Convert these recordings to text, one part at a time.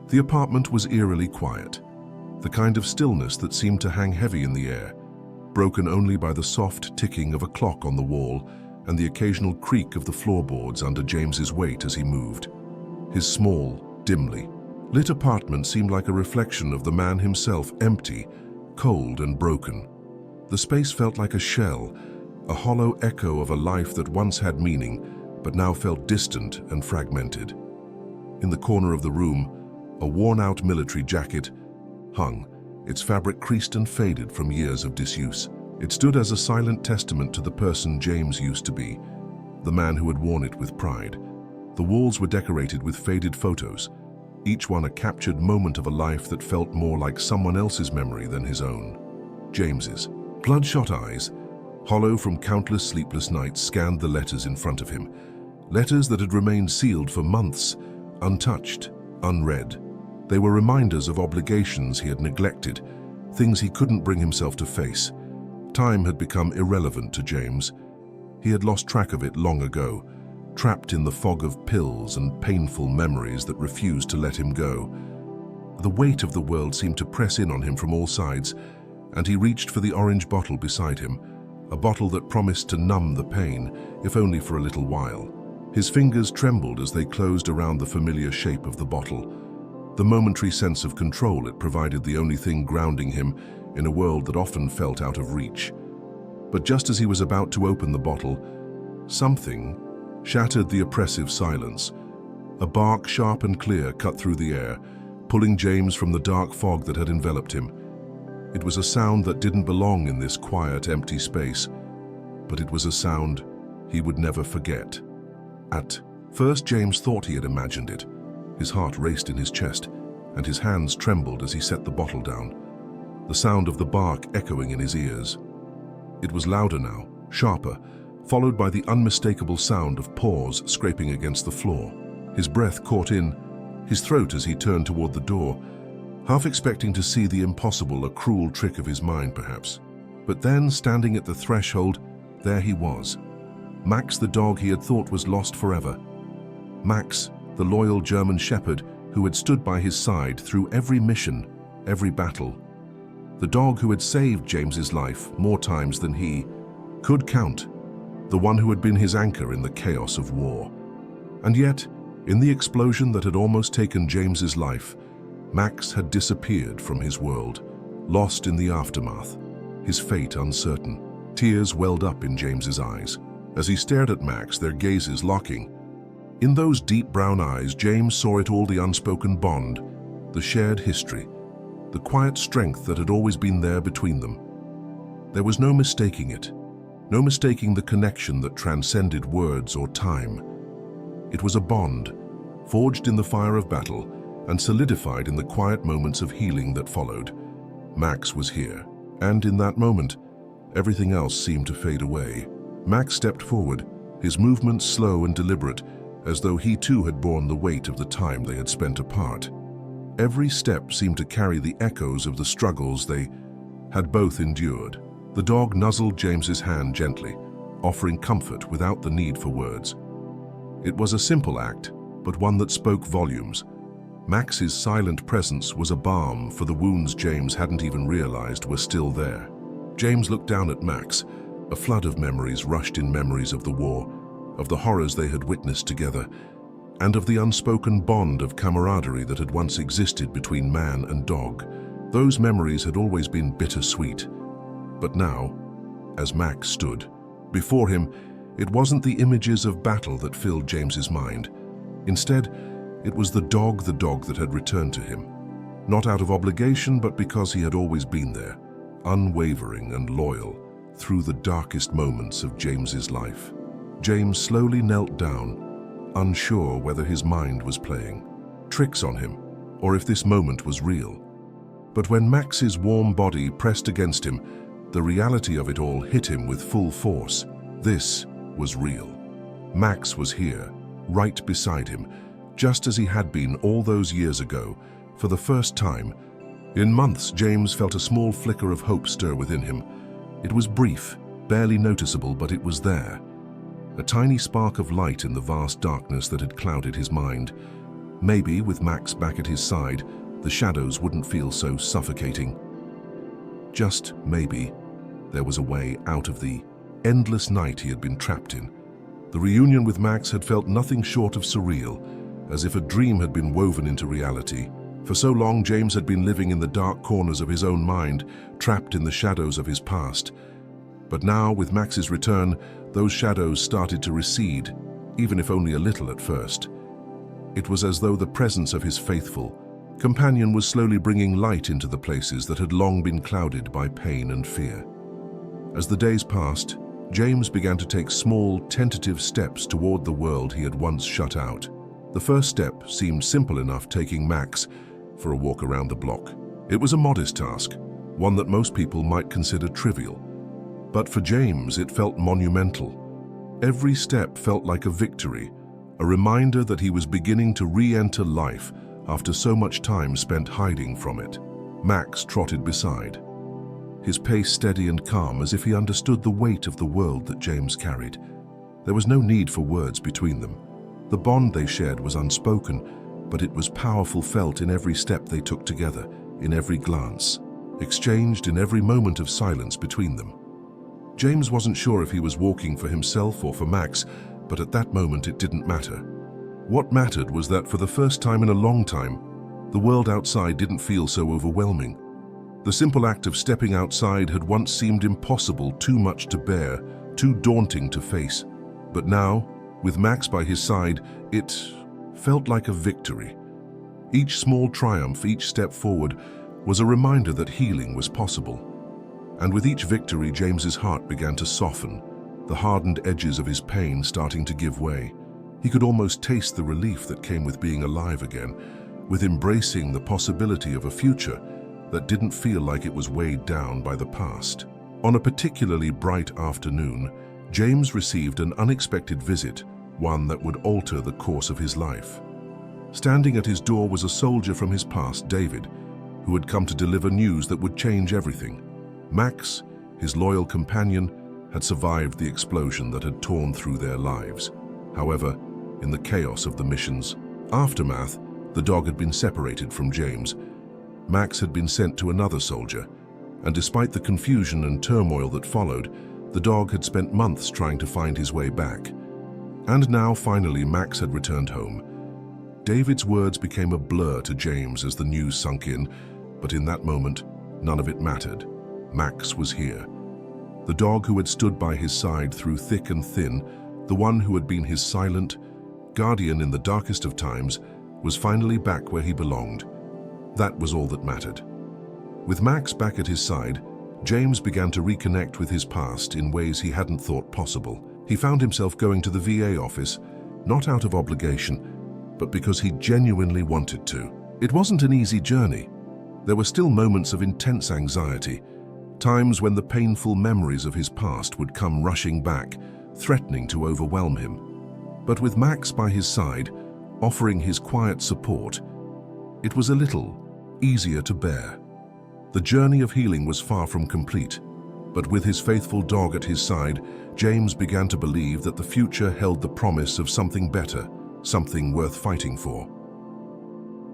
The apartment was eerily quiet, the kind of stillness that seemed to hang heavy in the air, broken only by the soft ticking of a clock on the wall and the occasional creak of the floorboards under James's weight as he moved. His small, dimly lit apartment seemed like a reflection of the man himself, empty, cold and broken. The space felt like a shell, a hollow echo of a life that once had meaning, but now felt distant and fragmented. In the corner of the room, a worn-out military jacket hung, its fabric creased and faded from years of disuse. It stood as a silent testament to the person James used to be, the man who had worn it with pride. The walls were decorated with faded photos, each one a captured moment of a life that felt more like someone else's memory than his own. James's bloodshot eyes, hollow from countless sleepless nights, scanned the letters in front of him. Letters that had remained sealed for months, untouched, unread. They were reminders of obligations he had neglected, things he couldn't bring himself to face. Time had become irrelevant to James. He had lost track of it long ago, trapped in the fog of pills and painful memories that refused to let him go. The weight of the world seemed to press in on him from all sides, and he reached for the orange bottle beside him, a bottle that promised to numb the pain, if only for a little while. His fingers trembled as they closed around the familiar shape of the bottle. The momentary sense of control it provided, the only thing grounding him in a world that often felt out of reach. But just as he was about to open the bottle, something shattered the oppressive silence. A bark sharp and clear cut through the air, pulling James from the dark fog that had enveloped him. It was a sound that didn't belong in this quiet, empty space, but it was a sound he would never forget. At first, James thought he had imagined it. His heart raced in his chest, and his hands trembled as he set the bottle down, the sound of the bark echoing in his ears. It was louder now, sharper, followed by the unmistakable sound of paws scraping against the floor. His breath caught in his throat as he turned toward the door, half expecting to see the impossible, a cruel trick of his mind perhaps. But then, standing at the threshold, there he was. Max, the dog he had thought was lost forever. Max, the loyal German shepherd who had stood by his side through every mission, every battle. The dog who had saved James's life more times than he could count. The one who had been his anchor in the chaos of war. And yet, in the explosion that had almost taken James's life, Max had disappeared from his world, lost in the aftermath, his fate uncertain. Tears welled up in James's eyes. As he stared at Max, their gazes locking. In those deep brown eyes, James saw it all, the unspoken bond, the shared history, the quiet strength that had always been there between them. There was no mistaking it, no mistaking the connection that transcended words or time. It was a bond, forged in the fire of battle and solidified in the quiet moments of healing that followed. Max was here, and in that moment, everything else seemed to fade away. Max stepped forward, his movements slow and deliberate, as though he too had borne the weight of the time they had spent apart. Every step seemed to carry the echoes of the struggles they had both endured. The dog nuzzled James's hand gently, offering comfort without the need for words. It was a simple act, but one that spoke volumes. Max's silent presence was a balm for the wounds James hadn't even realized were still there. James looked down at Max. A flood of memories rushed in, memories of the war, of the horrors they had witnessed together, and of the unspoken bond of camaraderie that had once existed between man and dog. Those memories had always been bittersweet. But now, as Max stood before him, it wasn't the images of battle that filled James's mind. Instead, it was the dog that had returned to him. Not out of obligation, but because he had always been there, unwavering and loyal, through the darkest moments of James's life. James slowly knelt down, unsure whether his mind was playing tricks on him, or if this moment was real. But when Max's warm body pressed against him, the reality of it all hit him with full force. This was real. Max was here, right beside him, just as he had been all those years ago. For the first time in months, James felt a small flicker of hope stir within him. It was brief, barely noticeable, but it was there. A tiny spark of light in the vast darkness that had clouded his mind. Maybe, with Max back at his side, the shadows wouldn't feel so suffocating. Just maybe, there was a way out of the endless night he had been trapped in. The reunion with Max had felt nothing short of surreal, as if a dream had been woven into reality. For so long, James had been living in the dark corners of his own mind, trapped in the shadows of his past. But now, with Max's return, those shadows started to recede, even if only a little at first. It was as though the presence of his faithful companion was slowly bringing light into the places that had long been clouded by pain and fear. As the days passed, James began to take small, tentative steps toward the world he had once shut out. The first step seemed simple enough, taking Max for a walk around the block. It was a modest task, one that most people might consider trivial. But for James, it felt monumental. Every step felt like a victory, a reminder that he was beginning to re-enter life after so much time spent hiding from it. Max trotted beside, his pace steady and calm, as if he understood the weight of the world that James carried. There was no need for words between them. The bond they shared was unspoken, but it was powerful, felt in every step they took together, in every glance, exchanged in every moment of silence between them. James wasn't sure if he was walking for himself or for Max, but at that moment it didn't matter. What mattered was that for the first time in a long time, the world outside didn't feel so overwhelming. The simple act of stepping outside had once seemed impossible, too much to bear, too daunting to face. But now, with Max by his side, it felt like a victory. Each small triumph, each step forward, was a reminder that healing was possible. And with each victory, James's heart began to soften, the hardened edges of his pain starting to give way. He could almost taste the relief that came with being alive again, with embracing the possibility of a future that didn't feel like it was weighed down by the past. On a particularly bright afternoon, James received an unexpected visit, one that would alter the course of his life. Standing at his door was a soldier from his past, David, who had come to deliver news that would change everything. Max, his loyal companion, had survived the explosion that had torn through their lives. However, in the chaos of the mission's aftermath, the dog had been separated from James. Max had been sent to another soldier, and despite the confusion and turmoil that followed, the dog had spent months trying to find his way back. And now, finally, Max had returned home. David's words became a blur to James as the news sunk in, but in that moment, none of it mattered. Max was here. The dog who had stood by his side through thick and thin, the one who had been his silent guardian in the darkest of times, was finally back where he belonged. That was all that mattered. With Max back at his side, James began to reconnect with his past in ways he hadn't thought possible. He found himself going to the VA office, not out of obligation, but because he genuinely wanted to. It wasn't an easy journey. There were still moments of intense anxiety, times when the painful memories of his past would come rushing back, threatening to overwhelm him. But with Max by his side, offering his quiet support, it was a little easier to bear. The journey of healing was far from complete, but with his faithful dog at his side, James began to believe that the future held the promise of something better, something worth fighting for.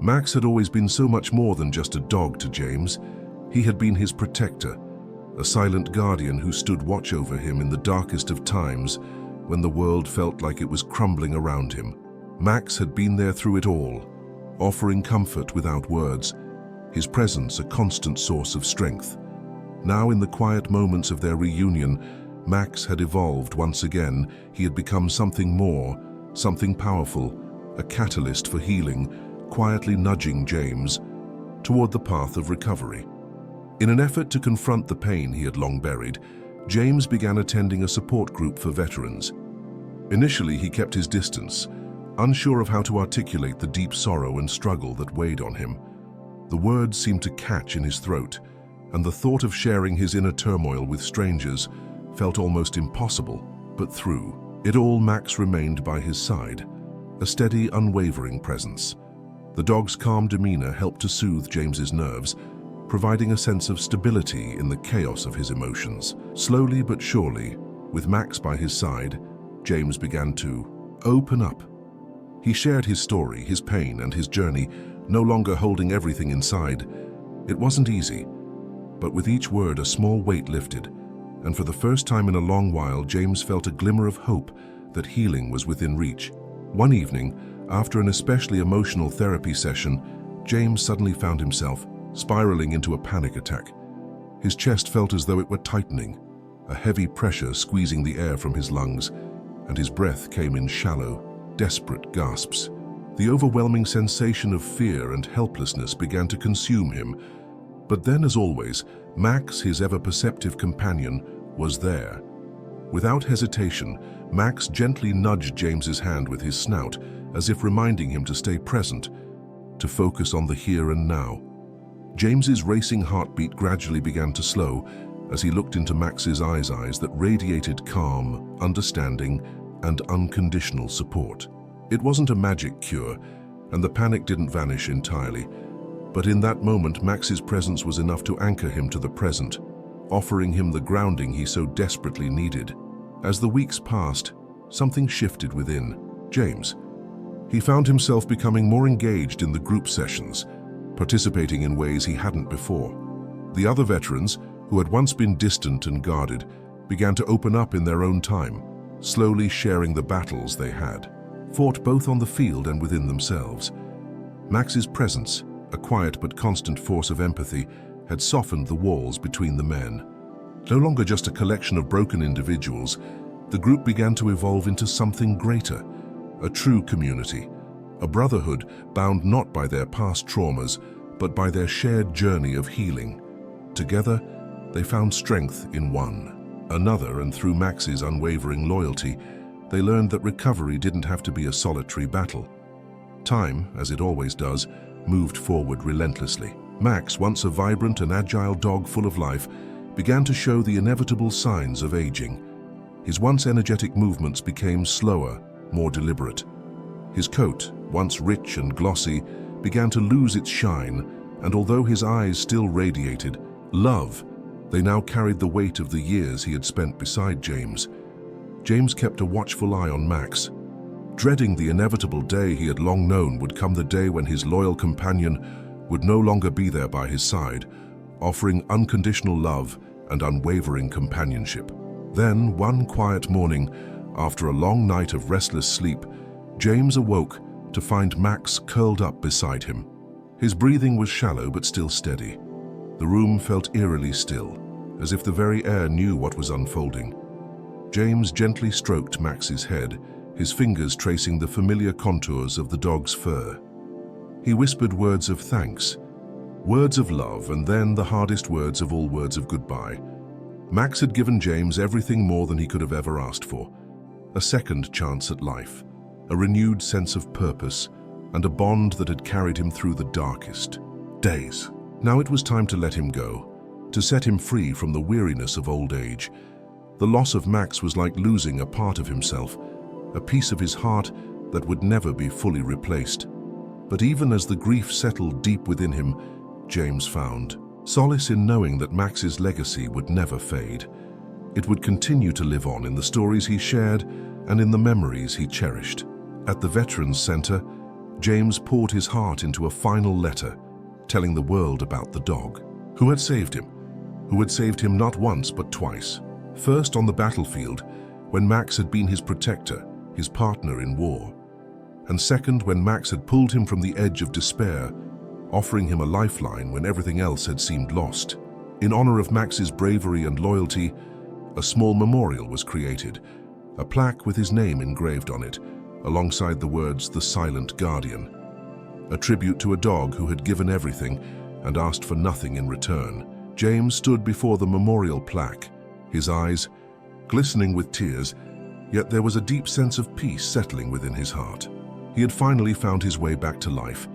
Max had always been so much more than just a dog to James. He had been his protector, a silent guardian who stood watch over him in the darkest of times when the world felt like it was crumbling around him. Max had been there through it all, offering comfort without words, his presence a constant source of strength. Now, in the quiet moments of their reunion, Max had evolved once again. He had become something more, something powerful, a catalyst for healing, quietly nudging James toward the path of recovery. In an effort to confront the pain he had long buried, James began attending a support group for veterans. Initially, he kept his distance, unsure of how to articulate the deep sorrow and struggle that weighed on him. The words seemed to catch in his throat, and the thought of sharing his inner turmoil with strangers felt almost impossible. But through it all, Max remained by his side, a steady, unwavering presence. The dog's calm demeanor helped to soothe James's nerves, providing a sense of stability in the chaos of his emotions. Slowly but surely, with Max by his side, James began to open up. He shared his story, his pain, and his journey, no longer holding everything inside. It wasn't easy, but with each word a small weight lifted, and for the first time in a long while, James felt a glimmer of hope that healing was within reach. One evening, after an especially emotional therapy session, James suddenly found himself spiraling into a panic attack. His chest felt as though it were tightening, a heavy pressure squeezing the air from his lungs, and his breath came in shallow, desperate gasps. The overwhelming sensation of fear and helplessness began to consume him. But then, as always, Max, his ever-perceptive companion, was there. Without hesitation, Max gently nudged James's hand with his snout, as if reminding him to stay present, to focus on the here and now. James's racing heartbeat gradually began to slow as he looked into Max's eyes that radiated calm, understanding, and unconditional support. It wasn't a magic cure, and the panic didn't vanish entirely. But in that moment, Max's presence was enough to anchor him to the present, offering him the grounding he so desperately needed. As the weeks passed, something shifted within James. He found himself becoming more engaged in the group sessions, participating in ways he hadn't before. The other veterans, who had once been distant and guarded, began to open up in their own time, slowly sharing the battles they had fought both on the field and within themselves. Max's presence, a quiet but constant force of empathy, had softened the walls between the men. No longer just a collection of broken individuals, the group began to evolve into something greater, a true community, a brotherhood bound not by their past traumas, but by their shared journey of healing. Together, they found strength in one another, and through Max's unwavering loyalty, they learned that recovery didn't have to be a solitary battle. Time, as it always does, moved forward relentlessly. Max, once a vibrant and agile dog full of life, began to show the inevitable signs of aging. His once energetic movements became slower, more deliberate. His coat, once rich and glossy, began to lose its shine, and although his eyes still radiated love, they now carried the weight of the years he had spent beside James. James kept a watchful eye on Max, dreading the inevitable day he had long known would come, the day when his loyal companion would no longer be there by his side, offering unconditional love and unwavering companionship. Then, one quiet morning, after a long night of restless sleep, James awoke to find Max curled up beside him. His breathing was shallow but still steady. The room felt eerily still, as if the very air knew what was unfolding. James gently stroked Max's head, his fingers tracing the familiar contours of the dog's fur. He whispered words of thanks, words of love, and then the hardest words of all, words of goodbye. Max had given James everything more than he could have ever asked for. A second chance at life, a renewed sense of purpose, and a bond that had carried him through the darkest days. Now it was time to let him go, to set him free from the weariness of old age. The loss of Max was like losing a part of himself, a piece of his heart that would never be fully replaced. But even as the grief settled deep within him, James found solace in knowing that Max's legacy would never fade. It would continue to live on in the stories he shared and in the memories he cherished. At the Veterans Center, James poured his heart into a final letter, telling the world about the dog who had saved him not once but twice. First on the battlefield, when Max had been his protector, his partner in war. And second, when Max had pulled him from the edge of despair, offering him a lifeline when everything else had seemed lost. In honor of Max's bravery and loyalty, a small memorial was created, a plaque with his name engraved on it, alongside the words, "The Silent Guardian," a tribute to a dog who had given everything and asked for nothing in return. James stood before the memorial plaque, his eyes glistening with tears, yet there was a deep sense of peace settling within his heart. He had finally found his way back to life,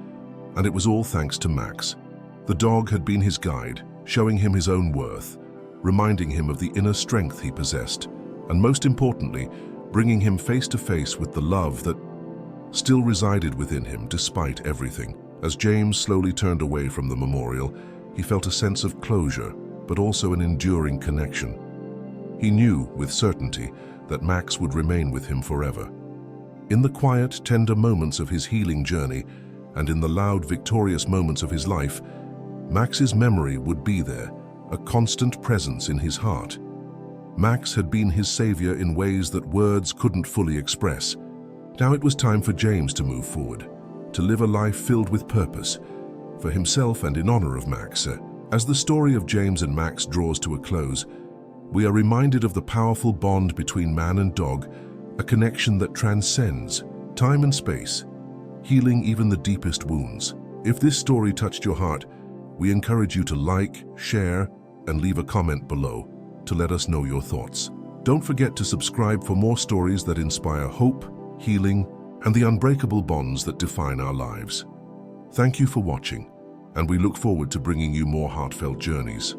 and it was all thanks to Max. The dog had been his guide, showing him his own worth, reminding him of the inner strength he possessed, and most importantly, bringing him face to face with the love that still resided within him despite everything. As James slowly turned away from the memorial, he felt a sense of closure, but also an enduring connection. He knew with certainty that Max would remain with him forever. In the quiet, tender moments of his healing journey, and in the loud, victorious moments of his life, Max's memory would be there, a constant presence in his heart. Max had been his savior in ways that words couldn't fully express. Now it was time for James to move forward, to live a life filled with purpose, for himself and in honor of Max. As the story of James and Max draws to a close, we are reminded of the powerful bond between man and dog, a connection that transcends time and space, healing even the deepest wounds. If this story touched your heart, we encourage you to like, share, and leave a comment below to let us know your thoughts. Don't forget to subscribe for more stories that inspire hope, healing, and the unbreakable bonds that define our lives. Thank you for watching, and we look forward to bringing you more heartfelt journeys.